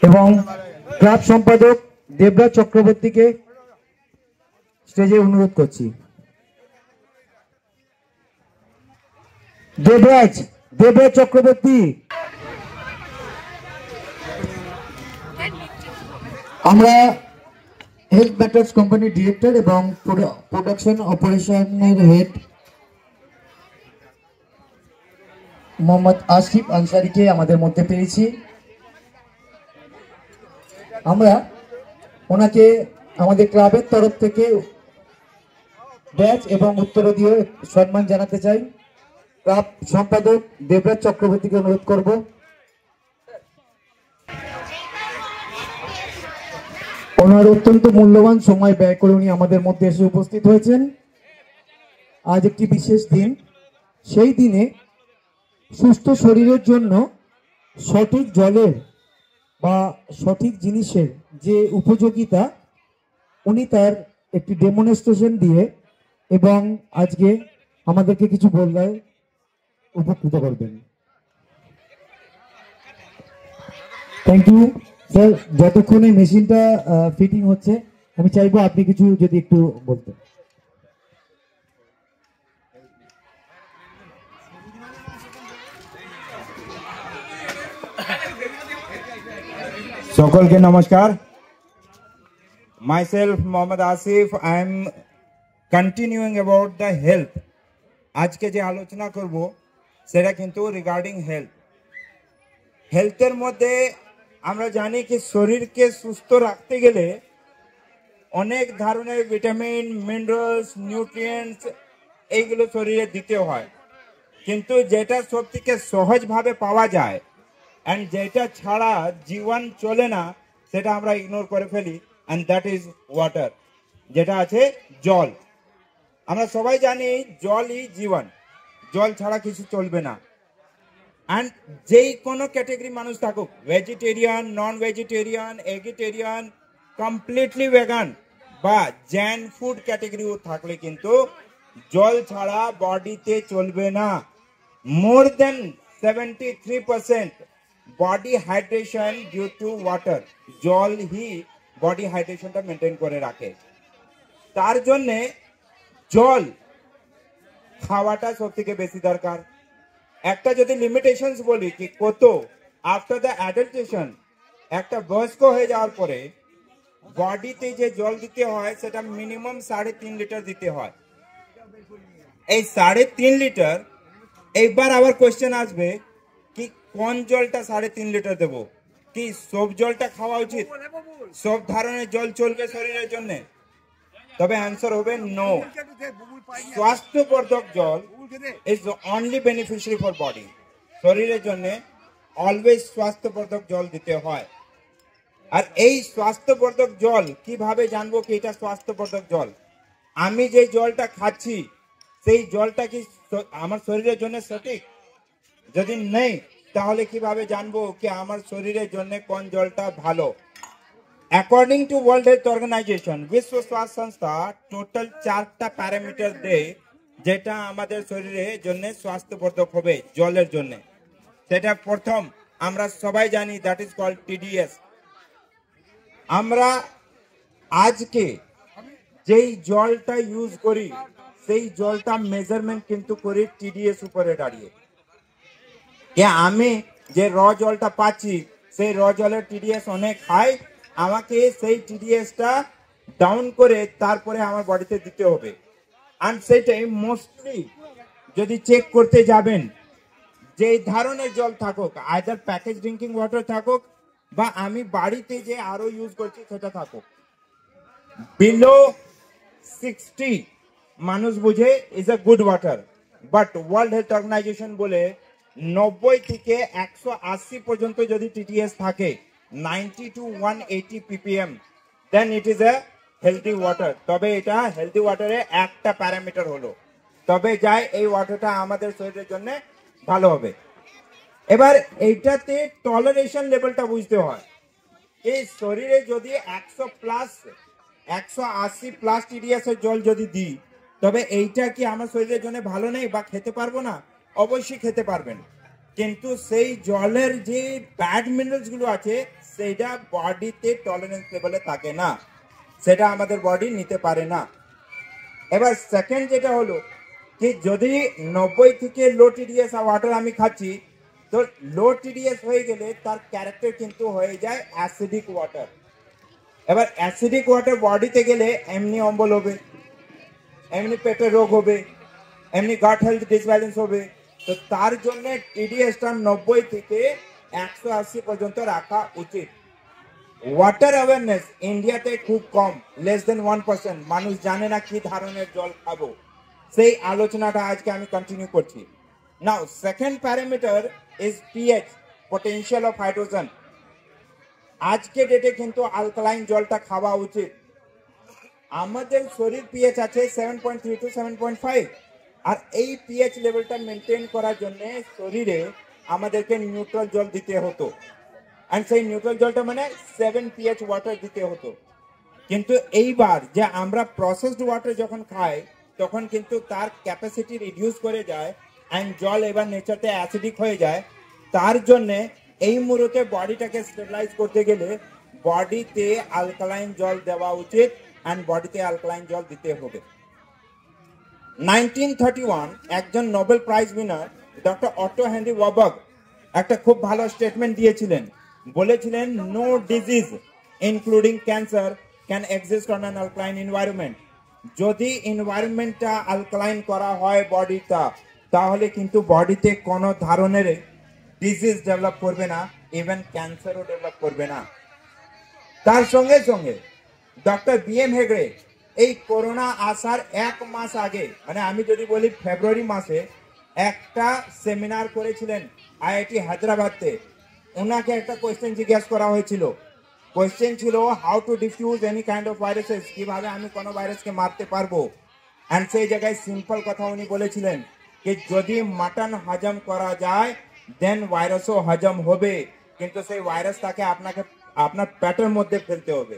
এবং ক্লাব সম্পাদক দেবরাজ চক্রবর্তীকে স্টেজে অনুরোধ করছি। দেবরাজ চক্রবর্তী। আমরা হেলথ ম্যাটার্স কোম্পানির ডিরেক্টর এবং প্রোডাকশন অপারেশনের হেড মোহাম্মদ আসিফ আনসারিকে আমাদের মধ্যে পেয়েছি। আমরা ওনাকে আমাদের ক্লাবের তরফ থেকে ব্যাচ এবং উত্তরীয় সম্মান জানাতে চাই। ক্লাব সম্পাদক দেবরাজ চক্রবর্তীকে অনুরোধ করব। ওনার অত্যন্ত মূল্যবান সময় ব্যয় করে উনি আমাদের মধ্যে এসে উপস্থিত হয়েছেন। আজ একটি বিশেষ দিন, সেই দিনে সুস্থ শরীরের জন্য সঠিক জলের বা সঠিক জিনিসের যে উপযোগিতা উনি তার একটি ডেমনস্ট্রেশন দিয়ে এবং আজকে আমাদেরকে কিছু বললে উপকৃত করবেন। Thank you sir. যতক্ষণে মেশিনটা ফিটিং হচ্ছে আমি চাইবো আপনি কিছু যদি একটু বলতেন। সকলকে নমস্কার। Myself Mohammad Asif, I am continuing about the health. আজকে যে আলোচনা করব সেটা কিন্তু রিগার্ডিং হেলথের মধ্যে আমরা জানি কি শরীরকে সুস্থ রাখতে গেলে অনেক ধরনের ভিটামিন, মিনারেলস, নিউট্রিয়েন্টস এইগুলো শরীরে দিতে হয়, কিন্তু যেটা সবথেকে সহজভাবে পাওয়া যায় এন্ড যেটা ছাড়া জীবন চলে না সেটা আমরা ইগনোর করে ফেলি, এন্ড দ্যাট ইজ ওয়াটার, যেটা আছে জল। আমরা সবাই জানি জলই জীবন, জল ছাড়া কিছু চলবে না। এন্ড যেই কোনো ক্যাটাগরি মানুষ থাকুক, vegetarian, non vegetarian, eggetarian, completely vegan বা জ্যান ফুড ক্যাটাগরিও থাকলে কিন্তু জল ছাড়া বডিতে চলবে না। More than 73% body hydration due to water. জল হি বডি হাইড্রেশনটা মেনটেন করে রাখে। তার জন্যে জল খাওয়াটা সব থেকে বেশি দরকার। একটা যদি লিমিটেশনস বলি কি কত, আফটার দ্য অ্যাডাল্টেশন, একটা বয়স্ক হয়ে যাওয়ার পরে বডিতে যে জল দিতে হয় সেটা মিনিমাম 3.5 লিটার দিতে হয়। এই 3.5 লিটার, একবার আবার কোয়েশ্চেন আসবে কি কোন জলটা 3.5 লিটার দেব? কি সব জলটা খাওয়া উচিত? সব ধরনের জল চলবে শরীরের জন্য? তবে অ্যান্সার হবে নো। স্বাস্থ্যবর্ধক জল is only beneficiary for body. শরীরের জন্য অলওয়েজ স্বাস্থ্যবর্ধক জল দিতে হয়। আর এই স্বাস্থ্যবর্ধক জল কিভাবে জানবো কি এটা স্বাস্থ্যবর্ধক জল? আমি যে জলটা খাচ্ছি সেই জলটা কি আমার শরীরের জন্য সঠিক? যদি নেই তাহলে কিভাবে জানবো কি আমার শরীরের জন্য কোন জলটা ভালো? According to world health organisation, বিশ্ব স্বাস্থ্য সংস্থা টোটাল 4টা প্যারামিটার দেয় যেটা আমাদের শরীরের জন্য স্বাস্থ্যবর্ধক হবে জলের জন্য। সেটা প্রথম আমরা সবাই জানি, দ্যাট ইজ কল্ড টিডিএস। আমরা আজকে যেই জলটা ইউজ করি সেই জলটা মেজারমেন্ট কিন্তু করি টিডিএস উপরে দাঁড়িয়ে। আমি যে র জলটা পাচ্ছি সেই র জলের টিডিএস অনেক হাই, আমাকে সেই টিডিএসটা ডাউন করে তারপরে আমার বডিতে দিতে হবে। আর সেটাই মোস্টলি যদি চেক করতে যাবেন, যে ধরনের জল থাকুক, আইদার প্যাকেজ ড্রিঙ্কিং ওয়াটার থাকুক বা আমি বাড়িতে যে আরো ইউজ করছি সেটা থাকুক, বিলো 60 মানুষ বুঝে is a good water. But world health organisation বলে 90 থেকে 180 পর্যন্ত যদি টিটিএস থাকে, 90 to 180 ppm, then it is a healthy water. তবে এটা হেলদি ওয়াটারে একটা প্যারামিটার হলো, তবে যাই এই ওয়াটারটা আমাদের শরীরের জন্য ভালো হবে। এবার এইটাতে টলারেশন লেভেলটা বুঝতে হয়। এই শরীরে যদি 180 প্লাস টিডিএস এর জল যদি দিই, তবে এইটা কি আমার শরীরের জন্য ভালো নেই বা খেতে পারবো না? অবশ্যই খেতে পারবেন, কিন্তু সেই জলের যে ব্যাড মিনারেলস গুলো আছে সেটা বডিতে টলারেন্স লেভেলে থাকে না, সেটা আমাদের বডি নিতে পারে না। এবার সেকেন্ড যেটা হলো কি যদি 90 থেকে লো টিডিএস ওয়াটার আমি খাচ্ছি, তো লো টিডিএস হয়ে গেলে তার ক্যারেক্টার কিন্তু হয়ে যায় অ্যাসিডিক ওয়াটার। এবার অ্যাসিডিক ওয়াটার বডিতে গেলে এমনি অম্বল হবে, এমনি পেটের রোগ হবে, এমনি গাট হেলথ ডিসব্যালেন্স হবে। তো তার জন্য টিডিএসটা 90 থেকে 180 পর্যন্ত রাখা উচিত। ওয়াটার অ্যাওয়ারনেস ইন্ডিয়াতে খুব কম, লেস দেন 1%। মানুষ জানে না কি ধরনের জল খাবো, সেই আলোচনাটা আজকে আমি কন্টিনিউ করছি। Now second parameter is pH, potential of hydrogen. আজকে ডেটে কিন্তু আলকালাইন জলটা খাওয়া উচিত। আমাদের শরীর পিএইচ আছে 7.3 টু 7.5, আর এই পিএইচ লেভেলটা মেনটেন করার জন্য শরীরে আমাদেরকে নিউট্রাল জল দিতে হতো, আর সেই নিউট্রাল জলটা মানে 7 পিএইচ ওয়াটার দিতে হতো। কিন্তু এইবার যে আমরা প্রসেসড ওয়াটার যখন খাই তখন কিন্তু তার ক্যাপাসিটি রিডিউস করে যায়, অ্যান্ড জল এবার নেচারতে অ্যাসিডিক হয়ে যায়। তার জন্যে এই মুহূর্তে বডিটাকে স্টেবিলাইজ করতে গেলে বডিতে আলকালাইন জল দেওয়া উচিত, অ্যান্ড বডিতে আলকালাইন জল দিতে হবে। 1931 একজন Nobel prize winner doctor Otto Henry Warburg একটা খুব ভালো স্টেটমেন্ট দিয়েছিলেন। বলেছিলেন, no disease including cancer can exist on an alkaline environment. যদি এনভায়রনমেন্টটা আলকালাইন করা হয় বডিটা, তাহলে কিন্তু বডিতে কোনো ধরনের ডিজিজ ডেভেলপ করবে না, ইভেন ক্যান্সারও ডেভেলপ করবে না। তার সঙ্গে সঙ্গে ডক্টর বিএম হেগড়ে এই করোনা আসার 1 মাস আগে, মানে আমি যদি বলি ফেব্রুয়ারি মাসে, একটা সেমিনার করেছিলেন আইআইটি হায়দ্রাবাদে। ওনাকে একটা কোয়েশ্চেন জিজ্ঞাসা করা হয়েছিল। কোয়েশ্চেন ছিল, how to diffuse any kind of viruses, কিভাবে আমি কোনো ভাইরাসকে মারতে পারবো। অ্যান্ড সেই জায়গায় সিম্পল কথা উনি বলেছিলেন যে যদি মাটন হজম করা যায় দেন ভাইরাসও হজম হবে, কিন্তু সেই ভাইরাসটাকে আপনার পেটের মধ্যে ফেলতে হবে।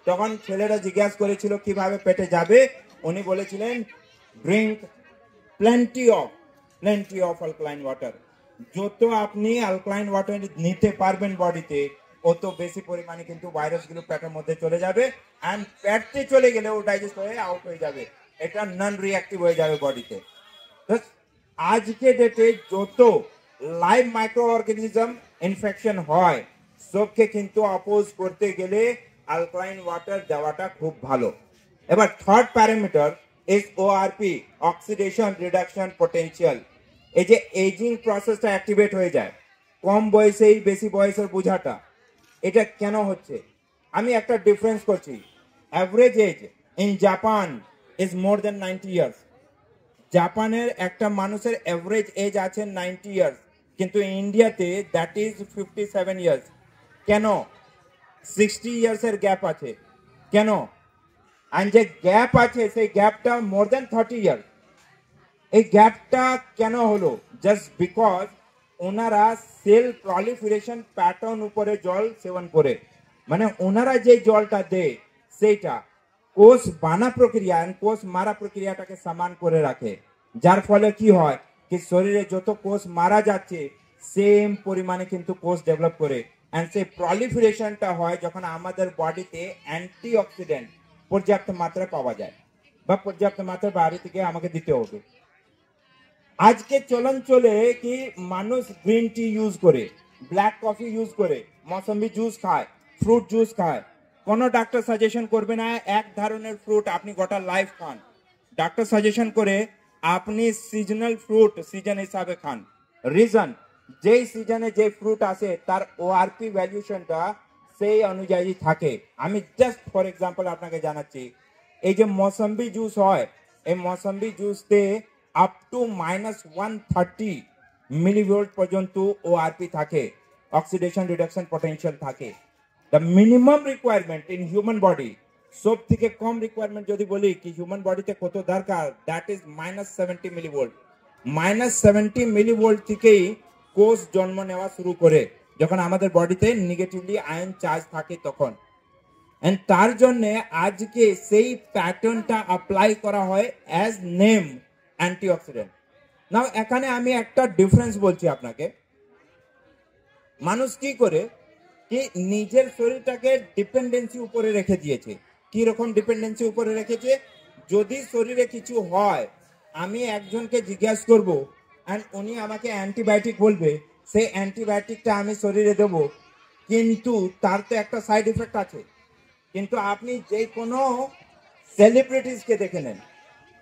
তখন ছেলেরা জিজ্ঞাসা করেছিল কিভাবে পেটে যাবে, উনি বলেছিলেন, drink plenty of alkaline water. যত আপনি অ্যালকালাইন ওয়াটার নিতে পারবেন বডিতে, অত বেশি পরিমাণে কিন্তু ভাইরাসগুলো পেটের মধ্যে চলে যাবে, অ্যান্ড পেটে চলে গেলে ও ডাইজেস্ট হয়ে আউট হয়ে যাবে, এটা নন রিঅ্যাক্টিভ হয়ে যাবে বডিতে। আজকে ডেটে যত লাইভ মাইক্রো অর্গানিজম ইনফেকশন হয় সবকে কিন্তু অপোজ করতে গেলে অ্যালকালাইন ওয়াটার দেওয়াটা খুব ভালো। এবার third parameter is ORP, oxidation reduction potential. এই যে এজিং প্রসেসটা অ্যাক্টিভেট হয়ে যায় কম বয়সেই বেশি বয়সের বোঝাটা, এটা কেন হচ্ছে? আমি একটা ডিফারেন্স করছি। Average age in Japan is more than 90 years. জাপানের একটা মানুষের অ্যাভারেজ এজ আছে 90 ইয়ার্স, কিন্তু ইন্ডিয়াতে দ্যাট ইজ 57 ইয়ার্স। কেন? 60 ইয়ার্সের গ্যাপ আছে। কেন? আর যে গ্যাপ আছে সেই গ্যাপটা মোর দেন 30 ইয়ার্স। এই গ্যাপটা কেন হলো? জাস্ট বিকজ ওনারা সেল প্রলিফারেশন প্যাটার্ন উপরে জল সেবন করে, মানে ওনারা যে জলটা দেয় সেইটা কোষ বানা প্রক্রিয়া কোষ মারা প্রক্রিয়াটাকে সমান করে রাখে, যার ফলে কি হয় কি শরীরে যত কোষ মারা যাচ্ছে সেম পরিমাণে কিন্তু কোষ ডেভেলপ করে, এন্ড সেই প্রলিফারেশনটা হয় যখন আমাদের বডিতে অ্যান্টিঅক্সিডেন্ট পর্যাপ্ত মাত্রায় পাওয়া যায়, বা পর্যাপ্ত মাত্রায় বাইরে থেকে আমাকে দিতে হবে। আজকে চলন চলে কি মানুষ গ্রিন টি ইউজ করে, ব্ল্যাক কফি ইউজ করে, মৌসম্বি জুস খায়, ফ্রুট জুস খায়। কোনো ডাক্তার সাজেশন করবে না এক ধরনের ফ্রুট আপনি গোটা লাইফ খান। ডাক্তার সাজেশন করে আপনি সিজনাল ফ্রুট সিজন হিসাবে খান। রিজন, যেই সিজনে যে ফ্রুট আসে তার ওআরপি ভ্যালুয়েশনটা সেই অনুযায়ী থাকে। আমি জাস্ট ফর এক্সাম্পল আপনাকে জানাচ্ছি, এই যে মৌসম্বি জুস হয়, এই মৌসম্বি জুসতে আপ টু -130 মিলিভোল্ট পর্যন্ত ওআরপি থাকে, অক্সিডেশন রিডাকশন পটেনশিয়াল থাকে। The minimum requirement in human body, সব থেকে কম রিকোয়ারমেন্ট যদি বলি কি হিউম্যান বডিতে কত দরকার, দ্যাট ইজ -70 মিলিভোল্ট। -70 মিলিভোল্ট থেকেই কোষ জন্ম নেওয়া শুরু করে যখন আমাদের বডিতে নেগেটিভলি আয়ন চার্জ থাকে তখন। এন্ড তার জন্য আজকে সেই প্যাটার্নটা অ্যাপ্লাই করা হয় অ্যাজ নেম অ্যান্টিঅক্সিডেন্ট। নাও এখানে আমি একটা ডিফারেন্স বলছি আপনাকে। মানুষ কি করে কি নিজের শরীরটাকে ডিপেন্ডেন্সি উপরে রেখে দিয়েছে। কি রকম ডিপেন্ডেন্সি উপরে রেখেছে? যদি শরীরে কিছু হয়, আমি একজনকে জিজ্ঞাসা করব এন্ড উনি আমাকে অ্যান্টিবায়োটিক বলবে, সেই অ্যান্টিবায়োটিকটা আমি শরীরে দেব, কিন্তু তার তো একটা সাইড ইফেক্ট আছে। কিন্তু আপনি যে কোনো সেলিব্রিটিসকে দেখে নেন,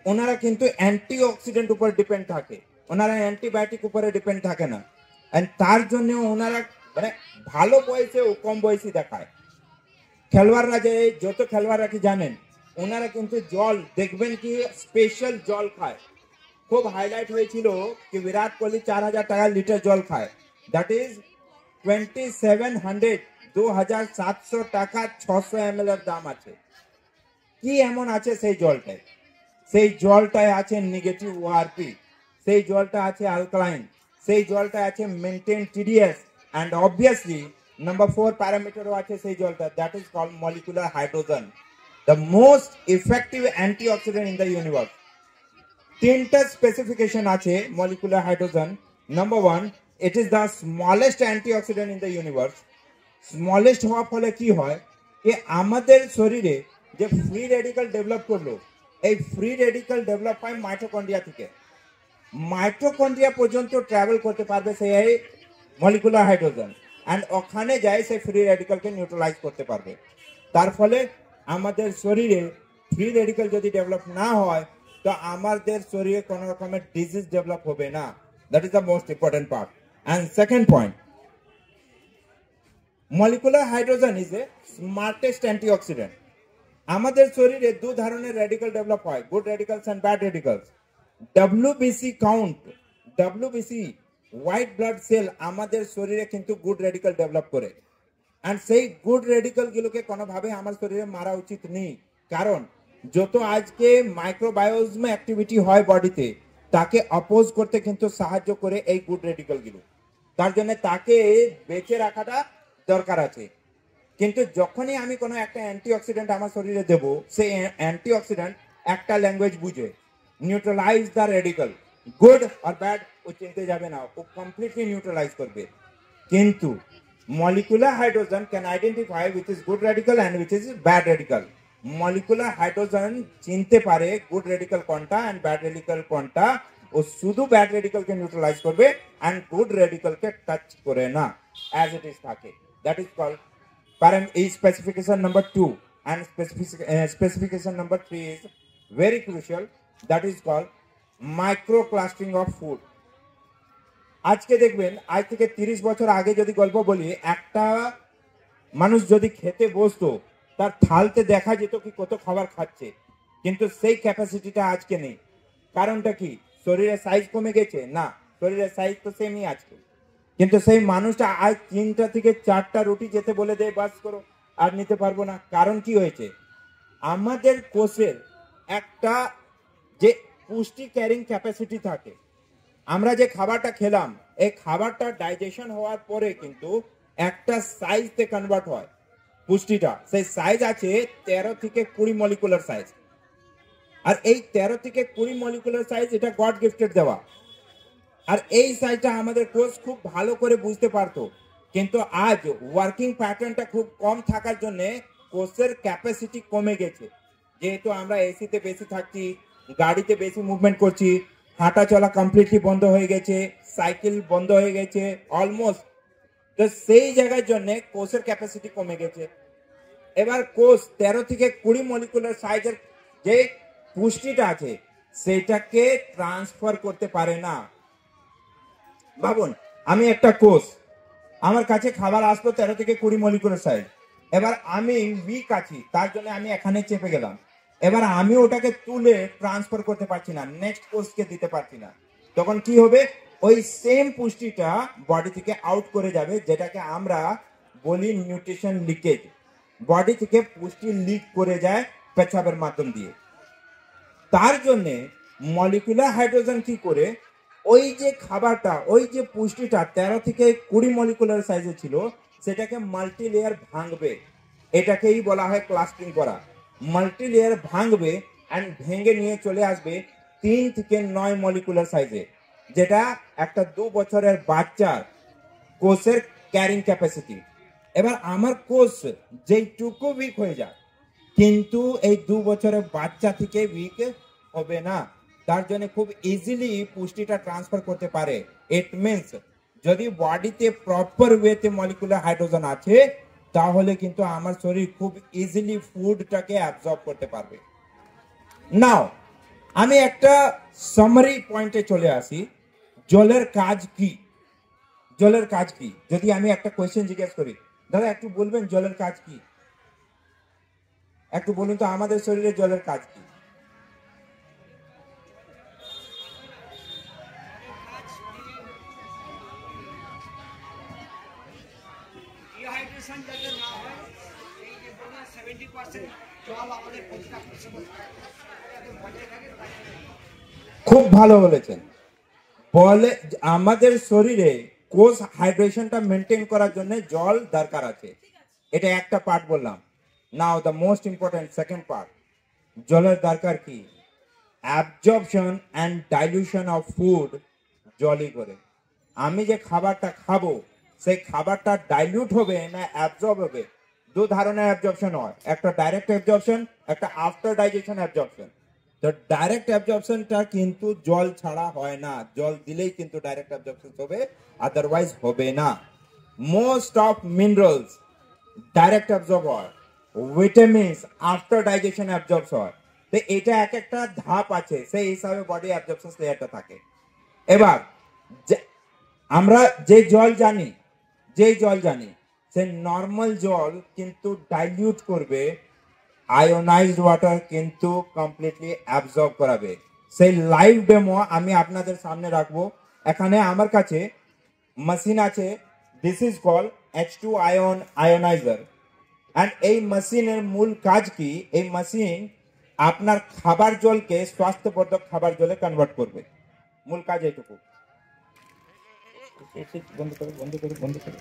ওনারা কিন্তু অ্যান্টি অক্সিডেন্ট উপর ডিপেন্ড থাকে, ওনারা অ্যান্টিবায়োটিক উপরে ডিপেন্ড থাকে না। এন্ড তার জন্য ওনারা মানে ভালো বয়সে ও কম বয়সী দেখায়। খেলোয়াড়রা যে যত খেলোয়াড়রা কি জানেন, ওনারা কিন্তু জল দেখবেন কি স্পেশাল জল খায়। খুব হাইলাইট হয়েছিল কি বিরাট কোহলি 4,000 টাকা লিটার জল খায়। দ্যাট ইজ 2700, 2,700 টাকা 600 ml এর দাম আছে। কি এমন আছে সেই জলটায়? সেই জলটায় আছে নেগেটিভ ওআরপি, সেই জলটা আছে অ্যালকালাইন, সেই জলটা আছে maintain TDS, and obviously number 4 প্যারামিটারও আছে সেই জলটা, that is called molecular hydrogen, the most effective antioxidant in the universe. তিনটা স্পেসিফিকেশন আছে molecular hydrogen. Number 1, it is the smallest antioxidant in the universe. Smallest হওয়ার ফলে কি হয়, যে আমাদের শরীরে যে ফ্রি রেডিক্যাল ডেভেলপ করলো, এই ফ্রি রেডিক্যাল ডেভেলপ হয় মাইটোকন্ড্রিয়া থেকে। মাইটোকন্ড্রিয়া পর্যন্ত ট্রাভেল করতে পারবে সেই মলিকুলার হাইড্রোজেন, অ্যান্ড ওখানে যায় সেই ফ্রি রেডিক্যালকে নিউট্রালাইজ করতে পারবে। তার ফলে আমাদের শরীরে ফ্রি রেডিক্যাল যদি ডেভেলপ না হয়, তো আমাদের শরীরে কোনো রকমের ডিজিজ ডেভেলপ হবে না। That is the most important part. And second point, molecular hydrogen is a smartest antioxidant. আমাদের শরীরে দু ধরনের রেডিক্যাল ডেভেলপ হয়, good radicals and bad radicals. WBC count, WBC white blood cell আমাদের শরীরে কিন্তু গুড রেডিক্যাল ডেভেলপ করে, and সেই গুড রেডিক্যাল গুলোকে কোনোভাবে আমার শরীরে মারা উচিত নেই। কারণ যত আজকে মাইক্রোবায়োজম অ্যাক্টিভিটি হয় বডিতে, তাকে অপোজ করতে কিন্তু সাহায্য করে এই গুড রেডিক্যাল গুলো। তার জন্য তাকে বেঁচে রাখাটা দরকার আছে। কিন্তু যখনই আমি কোনো একটা অ্যান্টিঅক্সিডেন্ট আমার শরীরে দেব, সেই অ্যান্টিঅক্সিডেন্ট একটা ল্যাঙ্গুয়েজ বুঝে, নিউট্রালাইজ দ্য রেডিক্যাল, গুড আর ব্যাড ও চিনতে যাবে না, ও কমপ্লিটলি নিউট্রালাইজ করবে। কিন্তু molecular hydrogen can identify which is good radical and which is bad radical. Molecular hydrogen চিনতে পারে গুড রেডিক্যাল কোনটা অ্যান্ড ব্যাড রেডিক্যাল কোনটা, ও শুধু ব্যাড রেডিক্যালকে নিউট্রালাইজ করবে অ্যান্ড গুড রেডিক্যালকে টাচ করে না, অ্যাজ ইট ইজ থাকে। That is called specification number 2, and specification number 3 is very crucial, that is called microclustering of food. আজকে দেখবেন, আজ থেকে 30 বছর আগে যদি গল্প বলি, একটা মানুষ যদি খেতে বসতো, তার থালতে দেখা যেত কি কত খাবার খাচ্ছে, কিন্তু সেই ক্যাপাসিটিটা আজকে নেই। কারণটা কি? শরীরের সাইজ কমে গেছে? না, শরীরের সাইজ তো সেমই আজকে, কিন্তু সেই মানুষটা আজ 3টা থেকে 4টা রুটি যেতে বলে দেয়, বাস করো, আর নিতে পারবো না। কারণ কি হয়েছে? আমাদের কোষের একটা যে পুষ্টি ক্যারিং ক্যাপাসিটি থাকে, আমরা যে খাবারটা খেলাম, এই খাবারটা ডাইজেশন হওয়ার পরে কিন্তু একটা সাইজতে কনভার্ট হয় পুষ্টিটা। সেই সাইজ আছে 13 থেকে 20 মলিকুলার সাইজ, আর এই 13 থেকে 20 মলিকুলার সাইজ এটা গড গিফটেড দেওয়া। আর এই সাইজটা আমাদের কোষ খুব ভালো করে বুঝতে পারতো, কিন্তু আজ ওয়ার্কিং প্যাটার্নটা খুব কম থাকার জন্য কোষের ক্যাপাসিটি কমে গেছে। যেহেতু আমরা এসিতে বেশি থাকছি, গাড়িতে বেশি মুভমেন্ট করছি, হাঁটা চলা কমপ্লিটলি বন্ধ হয়ে গেছে, সাইকেল বন্ধ হয়ে গেছে অলমোস্ট, তো সেই জায়গার জন্য কোষের ক্যাপাসিটি কমে গেছে। এবার কোষ 13 থেকে 20 মলিকুলার সাইজের যে পুষ্টিটা আছে সেটাকে ট্রান্সফার করতে পারে না। ভাবুন, আমি একটা কোষ, আমার কাছে খাবার আসতো 13 থেকে 20 মলিকুলার সাইজ, এবার আমি উইক আছি, তার জন্য আমি এখানে চেপে গেলাম, এবার আমি ওটাকে তুলে ট্রান্সফার করতে পারছি না, নেক্সট কোষকে দিতে পারছি না। তখন কি হবে? ওই সেম পুষ্টিটা বডি থেকে আউট করে যাবে, যেটাকে আমরা বলি নিউট্রিশন লিকেজ। বডি থেকে পুষ্টি লিক করে যায় পেচ্ছাবের মাধ্যম দিয়ে। তার জন্য মলিকুলার হাইড্রোজেন কি করে, ওই যে খাবারটা, ওই যে পুষ্টিটা 13 থেকে 20 মলিকুলার সাইজে ছিল, সেটাকে মাল্টি লেয়ার ভাঙবে। এটাকেই বলা হয় ক্লাস্টারিং করা। মাল্টি লেয়ার ভাঙবে এন্ড ভেঙে নিয়ে চলে আসবে 3 থেকে 9 মলিকুলার সাইজে, যেটা একটা 2 বছরের বাচ্চার কোষের ক্যারিং ক্যাপাসিটি। এবার আমার কোষ যেইটুকু উইক হয়ে যায়, কিন্তু এই 2 বছরের বাচ্চা থেকে উইক হবে না, তার জন্য খুব ইজিলি পুষ্টিটা ট্রান্সফার করতে পারে। ইট মিনস যদি বডিতে প্রপার ওয়েতে মলিকুলার হাইড্রোজেন আছে, তাহলে কিন্তু আমার শরীর খুব ইজিলি ফুডটাকে অ্যাবজর্ব করতে পারবে। নাও আমি একটা সামারি পয়েন্টে চলে আসি, জলের কাজ কি? জলের কাজ কি? যদি আমি একটা কোয়েশ্চেন জিজ্ঞেস করি, দাদা একটু বলবেন জলের কাজ কি? একটু বলুন তো আমাদের শরীরে জলের কাজ কি? ডিহাইড্রেশন যাতে না হয়, এই যে বললাম 70% জল আমাদের প্রতিটা কোষে বজায় থাকে। খুব ভালো বলেছেন। বলে আমাদের শরীরে কোষ হাইড্রেশনটা মেনটেন করার জন্য জল দরকার আছে, এটা একটা পার্ট বললাম। Now the most important second part, জলের দরকার কি? Absorption and dilution of food জলই করে। আমি যে খাবারটা খাবো সেই খাবারটা ডাইলিউট হবে না অ্যাবজর্ব হবে? দু ধরনের অ্যাবজর্পশন হয়, একটা ডাইরেক্ট অ্যাবজর্পশন, একটা আফটার ডাইজেশন অ্যাবজর্পশন। তো ডাইরেক্ট অ্যাবজর্পশনটা কিন্তু জল ছাড়া হয় না, জল দিলেই কিন্তু ডাইরেক্ট অ্যাবজর্পশন হবে, আদারওয়াইজ হবে না। Most of minerals direct absorb হয়, ভিটামিনস আফটার ডাইজেশন অ্যাবজর্ব হয়। তো এটা এক একটা ধাপ আছে, সেই হিসাবে বডি অ্যাবজর্পশন লেয়ারটা থাকে। এবার আমরা যে জল জানি, সে নর্মাল জল কিন্তু ডাইলিউট করবে, আয়োনাইজড ওয়াটার কিন্তু কমপ্লিটলি অ্যাবজর্ব করাবে। সেই লাইভ ডেমো আমি আপনাদের সামনে রাখবো। এখানে আমার কাছে মেশিন আছে, this is call H2 ion ioniser. And এই মেশিনের মূল কাজ কি? এই মেশিন আপনার খাবার জলকে স্বাস্থ্যবর্ধক খাবার জলে কনভার্ট করবে, মূল কাজ এইটুকু। বন্ধ করো।